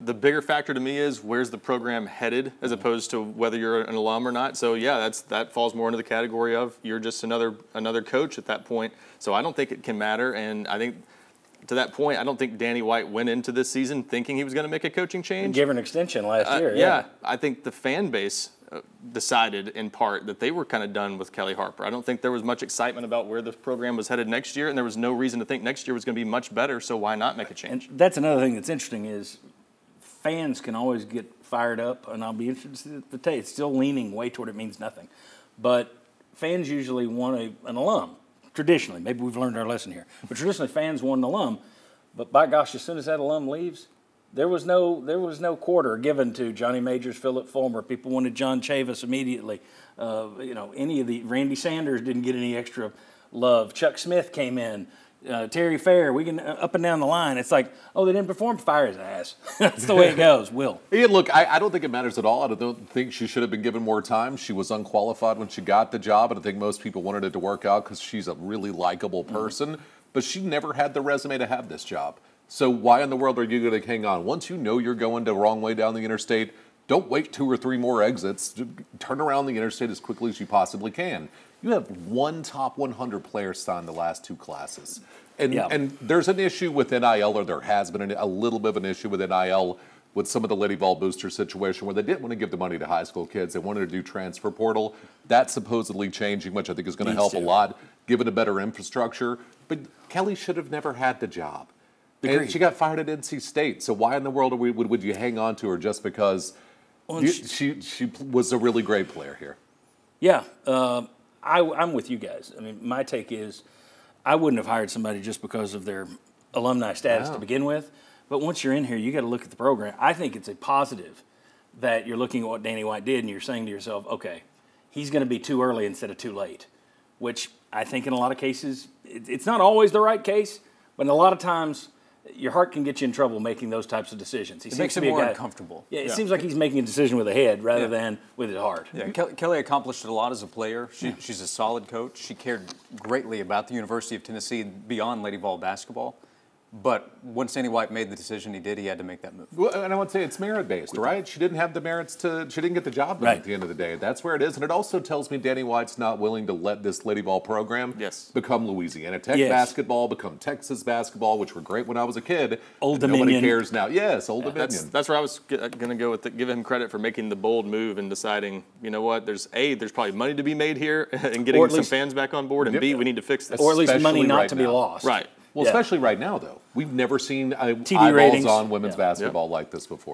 the bigger factor to me is where's the program headed as opposed to whether you're an alum or not. So yeah, that falls more into the category of you're just another coach at that point. So I don't think it can matter. And I think to that point, I don't think Danny White went into this season thinking he was going to make a coaching change. And gave her an extension last year. Yeah, I think the fan base decided in part that they were kind of done with Kelly Harper. I don't think there was much excitement about where the program was headed next year, and there was no reason to think next year was going to be much better, so why not make a change? And that's another thing that's interesting is fans can always get fired up, and I'll be interested to tell you, it's still leaning way toward it means nothing. But fans usually want an alum, traditionally. Maybe we've learned our lesson here. But traditionally, fans want an alum. But by gosh, as soon as that alum leaves, there was no quarter given to Johnny Majors, Philip Fulmer. People wanted John Chavis immediately. Any of the Randy Sanders didn't get any extra love. Chuck Smith came in. Terry Fair. We can up and down the line. It's like, oh, they didn't perform. Fire his ass. That's the way it goes. Will. Yeah, look, I don't think it matters at all. I don't think she should have been given more time. She was unqualified when she got the job, and I think most people wanted it to work out because she's a really likable person. But she never had the resume to have this job. So why in the world are you going to hang on? Once you know you're going the wrong way down the interstate, don't wait 2 or 3 more exits. Turn around the interstate as quickly as you possibly can. You have 1 top 100 player signed the last 2 classes. And there's an issue with NIL, or there has been a little bit of an issue with NIL with some of the Lady Vol booster situation where they didn't want to give the money to high school kids. They wanted to do transfer portal. That's supposedly changing, which I think is going to help a lot, give it a better infrastructure. But Kelly should have never had the job. And she got fired at NC State. So why in the world would you hang on to her just because she was a really great player here? Yeah, I'm with you guys. I mean, my take is I wouldn't have hired somebody just because of their alumni status to begin with. But once you're in here, you got to look at the program. I think it's a positive that you're looking at what Danny White did and you're saying to yourself, okay, he's going to be too early instead of too late, which I think in a lot of cases, it's not always the right case, but in a lot of times, your heart can get you in trouble making those types of decisions. It makes him more uncomfortable. Yeah, it seems like he's making a decision with the head rather than with his heart. Yeah, Kelly accomplished a lot as a player. She's a solid coach. She cared greatly about the University of Tennessee beyond Lady Vol basketball. But once Danny White made the decision he did, he had to make that move. Well, and I would say it's merit-based, right? She didn't have the merits she didn't get the job done at the end of the day. That's where it is. And it also tells me Danny White's not willing to let this Lady Vol program become Louisiana Tech basketball, become Texas basketball, which were great when I was a kid. Old Dominion. Nobody cares now. Yes, Old Dominion. That's where I was going to go with give him credit for making the bold move and deciding, you know what, there's probably money to be made here and getting some fans back on board, and B, we need to fix this. Or at least money not to be lost. Right. Well, especially right now, though. We've never seen TV eyeballs ratings on women's basketball like this before.